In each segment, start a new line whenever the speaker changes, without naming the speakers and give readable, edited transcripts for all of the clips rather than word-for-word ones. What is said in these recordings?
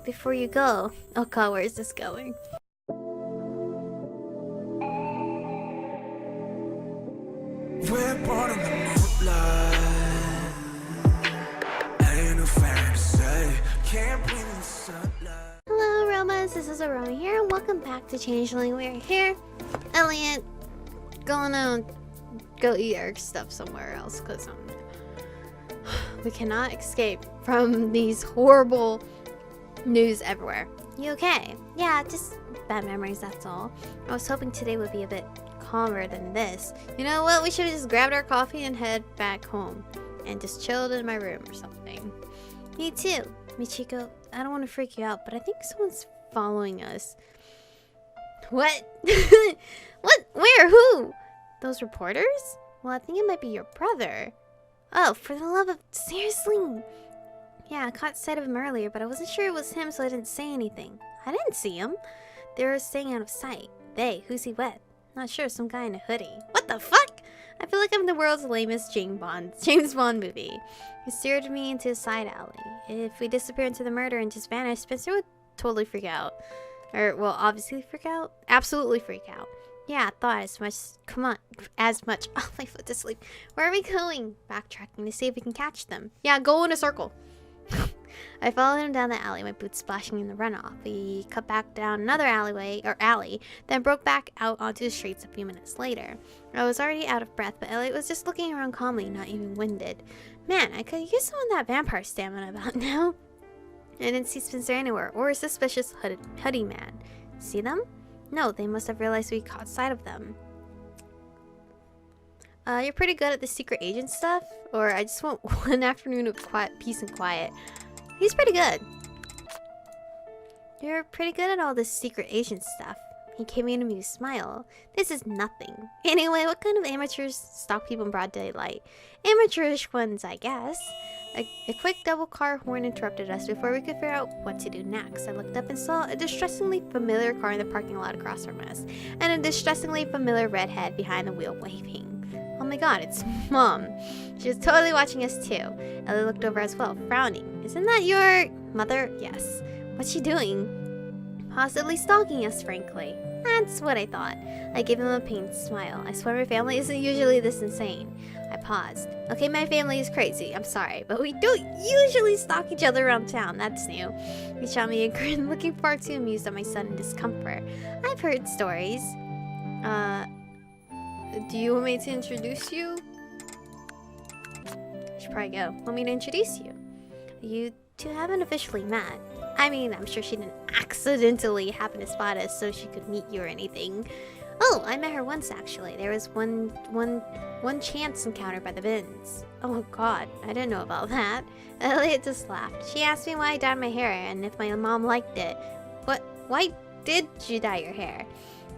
Before you go. Oh god, where is this going?
We're born in the moonlight. Ain't no fair to say. Can't breathe in the sunlight.
Hello, Aromas. This is Aromie here, and welcome back to Changeling. We're here. Elliot, gonna go eat our stuff somewhere else, because we cannot escape from these horrible news everywhere. You okay? Yeah, just bad memories, that's all. I was hoping today would be a bit calmer than this. You know what? We should have just grabbed our coffee and head back home and just chilled in my room or something. Me too. Michiko, I don't want to freak you out, but I think someone's following us. What? What? Where? Who? Those reporters? Well, I think it might be your brother. Oh, for the love of... Seriously? Yeah, I caught sight of him earlier, but I wasn't sure it was him, so I didn't say anything. I didn't see him. They were staying out of sight. They? Who's he with? Not sure, some guy in a hoodie. What the fuck? I feel like I'm the world's lamest James Bond movie. He steered me into a side alley. If we disappear into the murder and just vanish, Spencer would totally freak out. Or, well, obviously freak out. Absolutely freak out. Yeah, I thought as much. Come on, as much. Oh, my foot to sleep. Where are we going? Backtracking to see if we can catch them. Yeah, go in a circle. I followed him down the alley, my boots splashing in the runoff. We cut back down another alley, then broke back out onto the streets a few minutes later. I was already out of breath, but Elliot was just looking around calmly, not even winded. Man, I could use some of that vampire stamina about now. I didn't see Spencer anywhere, or a suspicious hoodie man. See them? No, they must have realized we caught sight of them. You're pretty good at the secret agent stuff? Or I just want one afternoon of peace and quiet. He's pretty good. You're pretty good at all this secret agent stuff. He gave me an amused smile. This is nothing. Anyway, what kind of amateurs stalk people in broad daylight? Amateurish ones, I guess. A quick double car horn interrupted us before we could figure out what to do next. I looked up and saw a distressingly familiar car in the parking lot across from us, and a distressingly familiar redhead behind the wheel waving. Oh my god, it's Mom. She was totally watching us too. Ellie looked over as well, frowning. Isn't that your mother? Yes. What's she doing? Possibly stalking us, frankly. That's what I thought. I gave him a pained smile. I swear my family isn't usually this insane. I paused. Okay, my family is crazy. I'm sorry, but we don't usually stalk each other around town. That's new. He shot me a grin, looking far too amused at my sudden discomfort. I've heard stories. Do you want me to introduce you? I should probably go. Want me to introduce you? You two haven't officially met. I mean, I'm sure she didn't accidentally happen to spot us so she could meet you or anything. Oh, I met her once actually. There was one chance encounter by the bins. Oh god, I didn't know about that. Elliot just laughed. She asked me why I dyed my hair and if my mom liked it. What? Why did you dye your hair?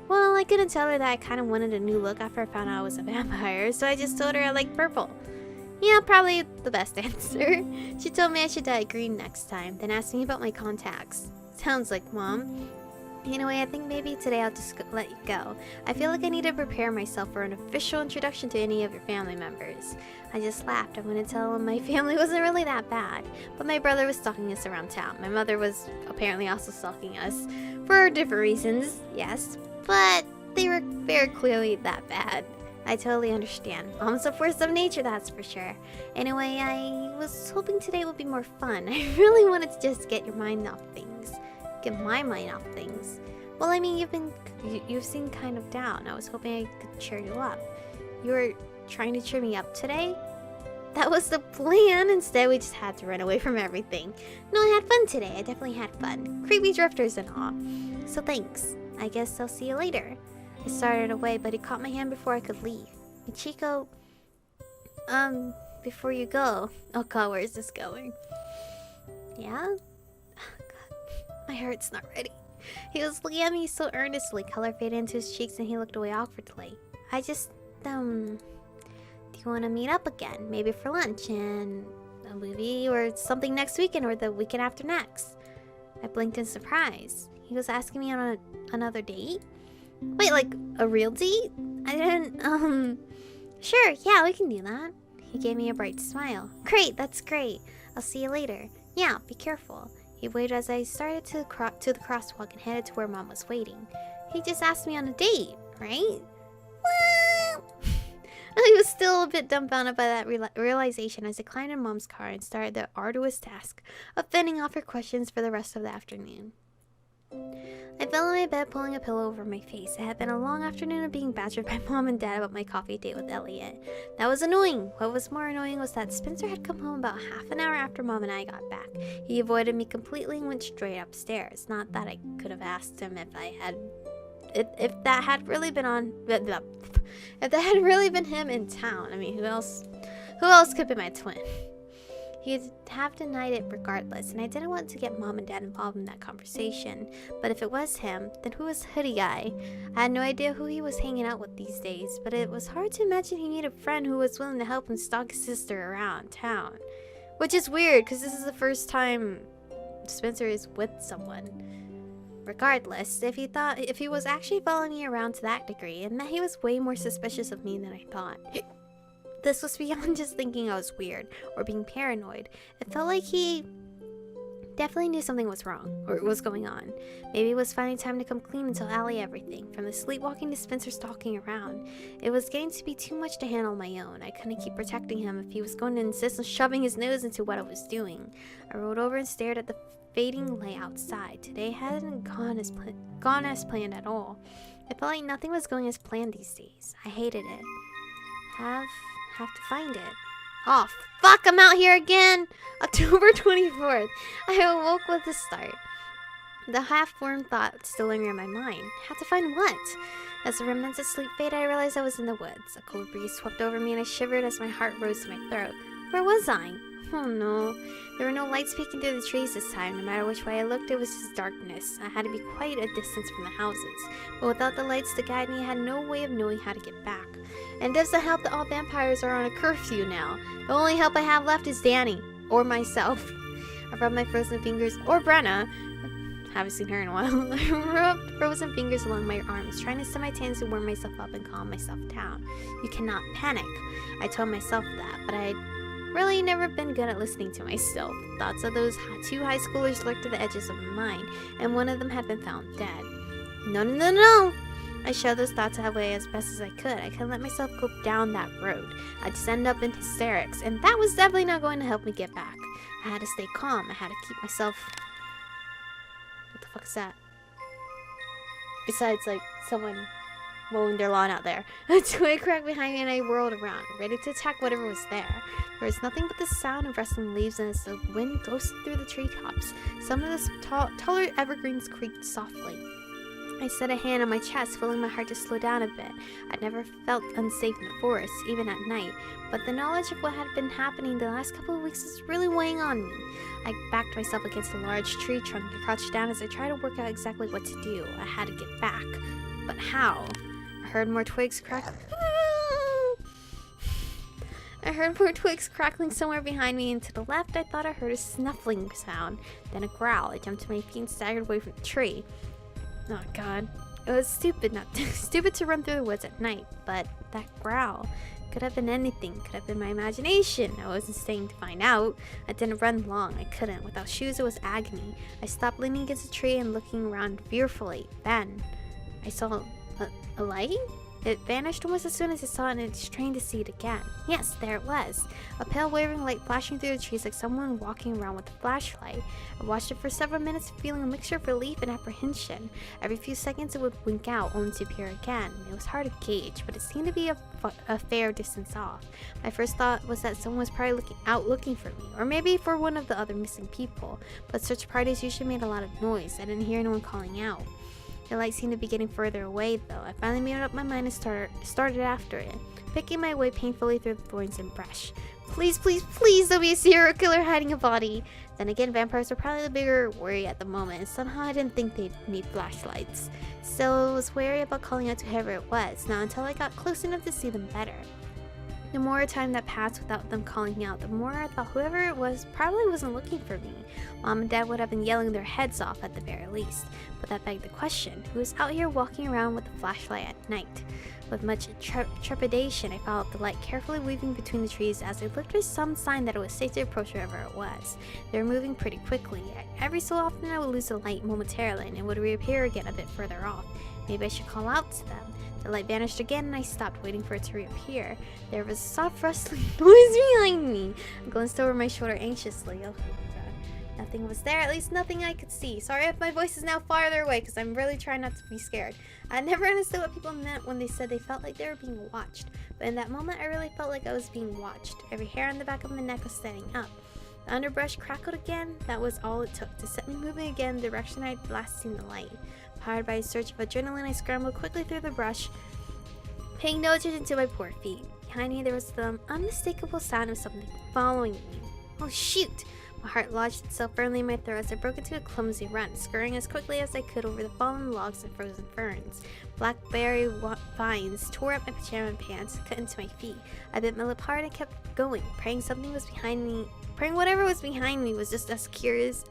Well, I couldn't tell her that I kind of wanted a new look after I found out I was a vampire, so I just told her I liked purple. Yeah, probably the best answer. She told me I should dye it green next time, then asked me about my contacts. Sounds like Mom. Anyway, I think maybe today I'll just let you go. I feel like I need to prepare myself for an official introduction to any of your family members. I just laughed. I wanted to tell them my family wasn't really that bad, but my brother was stalking us around town. My mother was apparently also stalking us for different reasons, yes, but they were very clearly that bad. I totally understand. Mom's a force of nature, that's for sure. Anyway, I was hoping today would be more fun. I really wanted to just get your mind off things. Get my mind off things. Well, I mean, you've seemed kind of down. I was hoping I could cheer you up. You were trying to cheer me up today? That was the plan. Instead, we just had to run away from everything. No, I had fun today. I definitely had fun. Creepy drifters and all. So thanks. I guess I'll see you later. I started away, but he caught my hand before I could leave. Michiko, before you go. Oh god, where is this going? Yeah? My heart's not ready. He was looking at me so earnestly, color faded into his cheeks and he looked away awkwardly. I just, do you want to meet up again? Maybe for lunch and a movie or something next weekend or the weekend after next? I blinked in surprise. He was asking me on another date? Wait, like a real date? I didn't, Sure, yeah, we can do that. He gave me a bright smile. Great, that's great. I'll see you later. Yeah, be careful. He waved as I started to the crosswalk and headed to where Mom was waiting. He just asked me on a date, right? What? I was still a bit dumbfounded by that realization as I climbed in Mom's car and started the arduous task of fending off her questions for the rest of the afternoon. I fell in my bed, pulling a pillow over my face. It had been a long afternoon of being badgered by Mom and Dad about my coffee date with Elliot. That was annoying. What was more annoying was that Spencer had come home about half an hour after Mom and I got back. He avoided me completely and went straight upstairs. Not that I could have asked him if that had really been him in town. I mean, who else could be my twin? He'd have denied it regardless, and I didn't want to get Mom and Dad involved in that conversation. But if it was him, then who was Hoodie Guy? I had no idea who he was hanging out with these days, but it was hard to imagine he needed a friend who was willing to help him stalk his sister around town. Which is weird, because this is the first time Spencer is with someone. Regardless, if he was actually following me around to that degree, it meant he was way more suspicious of me than I thought. This was beyond just thinking I was weird or being paranoid. It felt like he definitely knew something was wrong or was going on. Maybe it was finally time to come clean and tell Allie everything, from the sleepwalking to Spencer stalking around. It was getting to be too much to handle on my own. I couldn't keep protecting him if he was going to insist on shoving his nose into what I was doing. I rolled over and stared at the fading light outside. Today hadn't gone as planned at all. It felt like nothing was going as planned these days. I hated it. Have to find it. Oh, fuck, I'm out here again! October 24th. I awoke with a start. The half-formed thought still lingering in my mind. Have to find what? As the remnants of sleep faded, I realized I was in the woods. A cold breeze swept over me and I shivered as my heart rose to my throat. Where was I? Oh no. There were no lights peeking through the trees this time. No matter which way I looked, it was just darkness. I had to be quite a distance from the houses. But without the lights to guide me, I had no way of knowing how to get back. And it doesn't help that all vampires are on a curfew now. The only help I have left is Danny. Or myself. I rubbed my frozen fingers, or Brenna. Haven't seen her in a while. I rubbed frozen fingers along my arms, trying to stem my tears to warm myself up and calm myself down. You cannot panic. I told myself that, but I'd really never been good at listening to myself. Thoughts of those two high schoolers lurked at the edges of my mind, and one of them had been found dead. No. I shoved those thoughts away as best as I could. I couldn't let myself go down that road. I'd just end up in hysterics, and that was definitely not going to help me get back. I had to stay calm. I had to keep myself... What the fuck is that? Besides, like, someone mowing their lawn out there. A twig cracked behind me and I whirled around, ready to attack whatever was there. There was nothing but the sound of rustling leaves as the wind ghosted through the treetops. Some of the taller evergreens creaked softly. I set a hand on my chest, feeling my heart to slow down a bit. I'd never felt unsafe in the forest, even at night, but the knowledge of what had been happening the last couple of weeks was really weighing on me. I backed myself against a large tree trunk and crouched down as I tried to work out exactly what to do. I had to get back. But how? I heard more twigs crackling somewhere behind me, and to the left I thought I heard a snuffling sound, then a growl. I jumped to my feet and staggered away from the tree. Oh god. It was stupid to run through the woods at night, but that growl could have been anything. Could have been my imagination. I wasn't staying to find out. I didn't run long. I couldn't. Without shoes, it was agony. I stopped leaning against a tree and looking around fearfully. Then I saw a light? It vanished almost as soon as I saw it, and I strained to see it again. Yes, there it was. A pale wavering light flashing through the trees like someone walking around with a flashlight. I watched it for several minutes, feeling a mixture of relief and apprehension. Every few seconds it would wink out, only to appear again. It was hard to gauge, but it seemed to be a fair distance off. My first thought was that someone was probably looking for me, or maybe for one of the other missing people. But search parties usually made a lot of noise. I didn't hear anyone calling out. The light seemed to be getting further away, though. I finally made up my mind and started after it, picking my way painfully through the thorns and brush. Please, please, please don't be a serial killer hiding a body. Then again, vampires were probably the bigger worry at the moment, and somehow I didn't think they'd need flashlights. Still, I was wary about calling out to whoever it was, not until I got close enough to see them better. The more time that passed without them calling out, the more I thought whoever it was probably wasn't looking for me. Mom and Dad would have been yelling their heads off at the very least. But that begged the question, who was out here walking around with a flashlight at night? With much trepidation, I followed the light carefully weaving between the trees as I looked for some sign that it was safe to approach wherever it was. They were moving pretty quickly. Every so often I would lose the light momentarily and it would reappear again a bit further off. Maybe I should call out to them. The light vanished again and I stopped waiting for it to reappear. There was a soft rustling noise behind me. I glanced over my shoulder anxiously. Oh my god. Nothing was there, at least nothing I could see. Sorry if my voice is now farther away because I'm really trying not to be scared. I never understood what people meant when they said they felt like they were being watched. But in that moment I really felt like I was being watched. Every hair on the back of my neck was standing up. The underbrush crackled again. That was all it took to set me moving again the direction I'd last seen the light. Powered by a surge of adrenaline, I scrambled quickly through the brush, paying no attention to my poor feet. Behind me there was the unmistakable sound of something following me. Oh shoot! My heart lodged itself firmly in my throat as I broke into a clumsy run, scurrying as quickly as I could over the fallen logs and frozen ferns. Blackberry vines tore up my pajama pants, cut into my feet. I bit my lip hard and kept going, praying something was behind me. Praying whatever was behind me was just a curious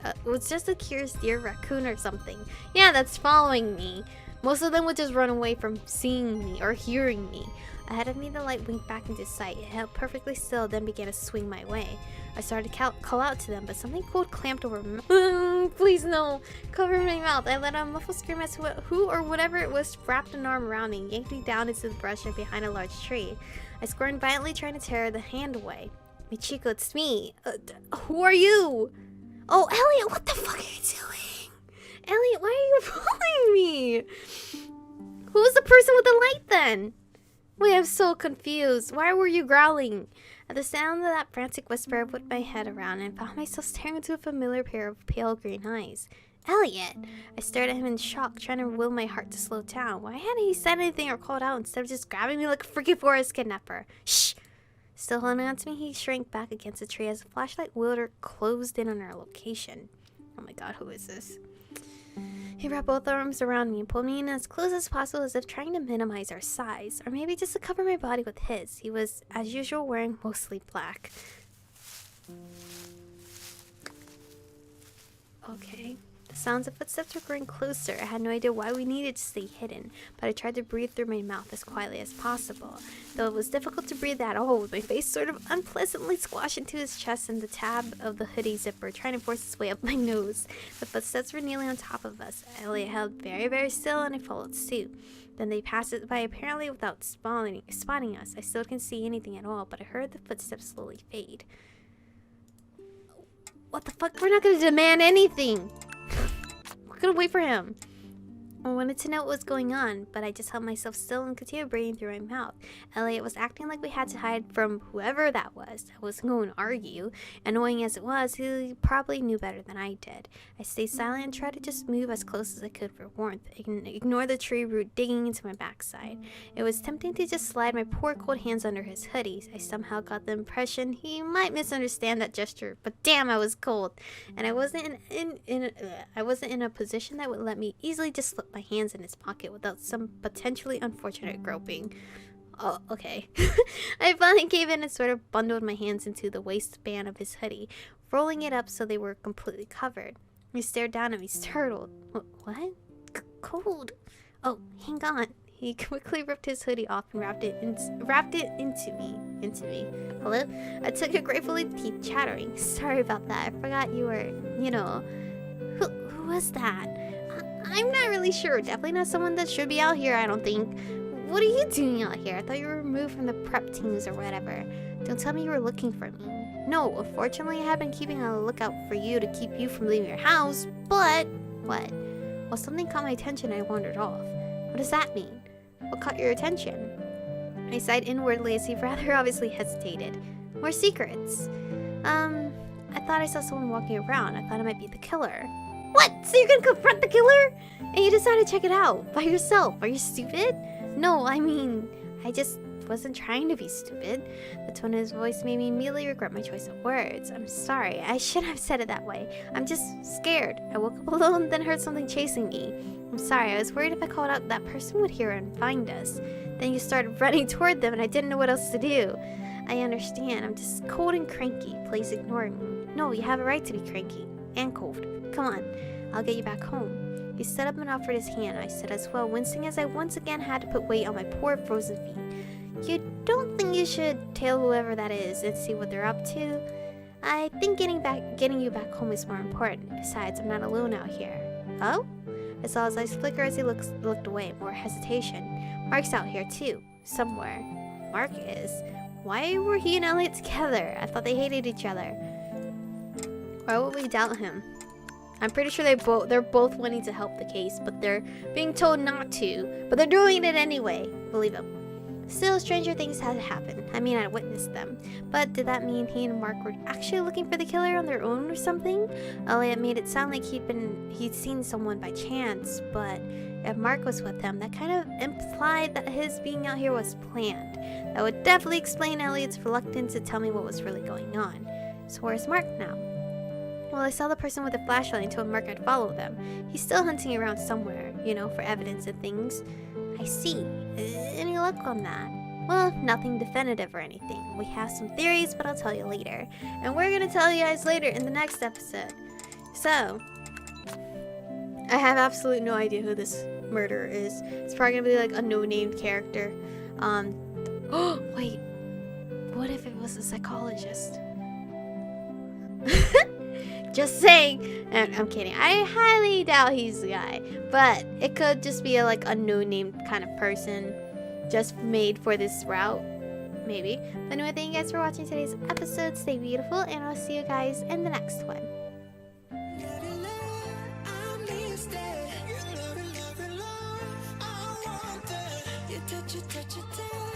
deer, raccoon, or something. Yeah, that's following me. Most of them would just run away from seeing me or hearing me. Ahead of me, the light winked back into sight. It held perfectly still, then began to swing my way. I started to call out to them, but something cold clamped over my mouth. Please no! Cover my mouth. I let out a muffled scream as who or whatever it was wrapped an arm around me and yanked me down into the brush and behind a large tree. I squirmed violently, trying to tear the hand away. Michiko, it's me. Who are you? Oh, Elliot, what the fuck are you doing? Elliot, why are you following me? Who was the person with the light then? Wait, I'm so confused. Why were you growling? At the sound of that frantic whisper, I whipped my head around and found myself staring into a familiar pair of pale green eyes. Elliot! I stared at him in shock, trying to will my heart to slow down. Why hadn't he said anything or called out instead of just grabbing me like a freaking forest kidnapper? Shh! Still holding on to me, he shrank back against the tree as the flashlight wielder closed in on our location. Oh my god, who is this? He wrapped both arms around me and pulled me in as close as possible as if trying to minimize our size, or maybe just to cover my body with his. He was, as usual, wearing mostly black. Okay. The sounds of footsteps were growing closer. I had no idea why we needed to stay hidden, but I tried to breathe through my mouth as quietly as possible. Though it was difficult to breathe at all, with my face sort of unpleasantly squashed into his chest and the tab of the hoodie zipper trying to force its way up my nose. The footsteps were kneeling on top of us. Elliot held very, very still and I followed suit. Then they passed it by apparently without spotting us. I still couldn't see anything at all, but I heard the footsteps slowly fade. What the fuck? We're not gonna demand anything! We're gonna wait for him. I wanted to know what was going on, but I just held myself still and continued breathing through my mouth. Elliot was acting like we had to hide from whoever that was. I wasn't going to argue. Annoying as it was, he probably knew better than I did. I stayed silent and tried to just move as close as I could for warmth, ignore the tree root digging into my backside. It was tempting to just slide my poor cold hands under his hoodies. I somehow got the impression he might misunderstand that gesture, but damn, I was cold. And I wasn't in a position that would let me easily just slip my hands in his pocket without some potentially unfortunate groping. Oh, okay. I finally gave in and sort of bundled my hands into the waistband of his hoodie, rolling it up so they were completely covered. He stared down at me, startled. What? Cold. Oh, hang on. He quickly ripped his hoodie off and wrapped it into me. Hello? I took it gratefully, teeth chattering. Sorry about that. I forgot you were, Who was that? I'm not really sure. Definitely not someone that should be out here, I don't think. What are you doing out here? I thought you were removed from the prep teams or whatever. Don't tell me you were looking for me. No, unfortunately I have been keeping a lookout for you to keep you from leaving your house, but... What? Well, something caught my attention and I wandered off. What does that mean? What caught your attention? I sighed inwardly as he rather obviously hesitated. More secrets. I thought I saw someone walking around. I thought it might be the killer. What? So you're gonna confront the killer? And you decided to check it out by yourself. Are you stupid? No, I mean, I just wasn't trying to be stupid. The tone of his voice made me immediately regret my choice of words. I'm sorry. I shouldn't have said it that way. I'm just scared. I woke up alone, then heard something chasing me. I'm sorry. I was worried if I called out, that person would hear and find us. Then you started running toward them, and I didn't know what else to do. I understand. I'm just cold and cranky. Please ignore me. No, you have a right to be cranky. And cold. Come on. I'll get you back home. He stood up and offered his hand. I stood as well, wincing as I once again had to put weight on my poor frozen feet. You don't think you should tail whoever that is and see what they're up to? I think getting you back home is more important. Besides, I'm not alone out here. Oh? I saw his eyes flicker as he looked away. More hesitation. Mark's out here too. Somewhere. Mark is? Why were he and Elliot together? I thought they hated each other. Why would we doubt him? I'm pretty sure they're both wanting to help the case, but they're being told not to. But they're doing it anyway. Believe him. Still, stranger things had happened. I mean, I witnessed them. But did that mean he and Mark were actually looking for the killer on their own or something? Elliot made it sound like he'd seen someone by chance, but if Mark was with them, that kind of implied that his being out here was planned. That would definitely explain Elliot's reluctance to tell me what was really going on. So where's Mark now? Well, I saw the person with the flashlight and told Mark I'd follow them. He's still hunting around somewhere, you know, for evidence and things. I see. Any luck on that? Well, nothing definitive or anything. We have some theories, but I'll tell you later. And we're gonna tell you guys later in the next episode. So, I have absolutely no idea who this murderer is. It's probably gonna be like a no-named character. Oh, wait. What if it was a psychologist? Just saying. I'm kidding. I highly doubt he's the guy. But it could just be like a no-named kind of person just made for this route. Maybe. But anyway, thank you guys for watching today's episode. Stay beautiful, and I'll see you guys in the next one.
Touch it,